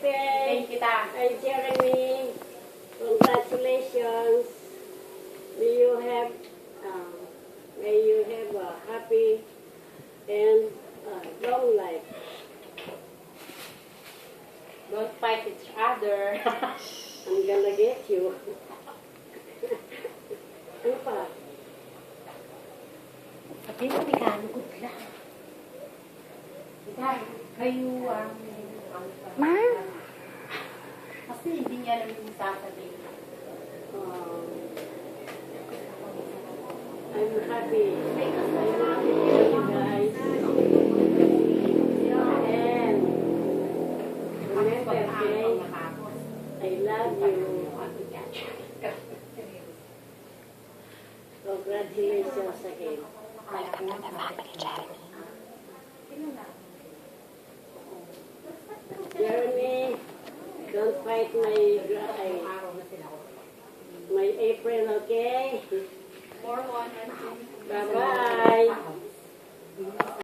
birthday, kita. Jeremy. Congratulations. May you have a happy and long life. Don't fight each other. I'm gonna get you. Ano pa? Pati mo di ka, good lang. Kayo ang... Ma? Kasi hindi niya lang yung sasabihin. I'm happy. I'm happy for you guys. And remember, okay? I love you. Congratulations again. Jeremy, don't fight my April, okay? Bye-bye.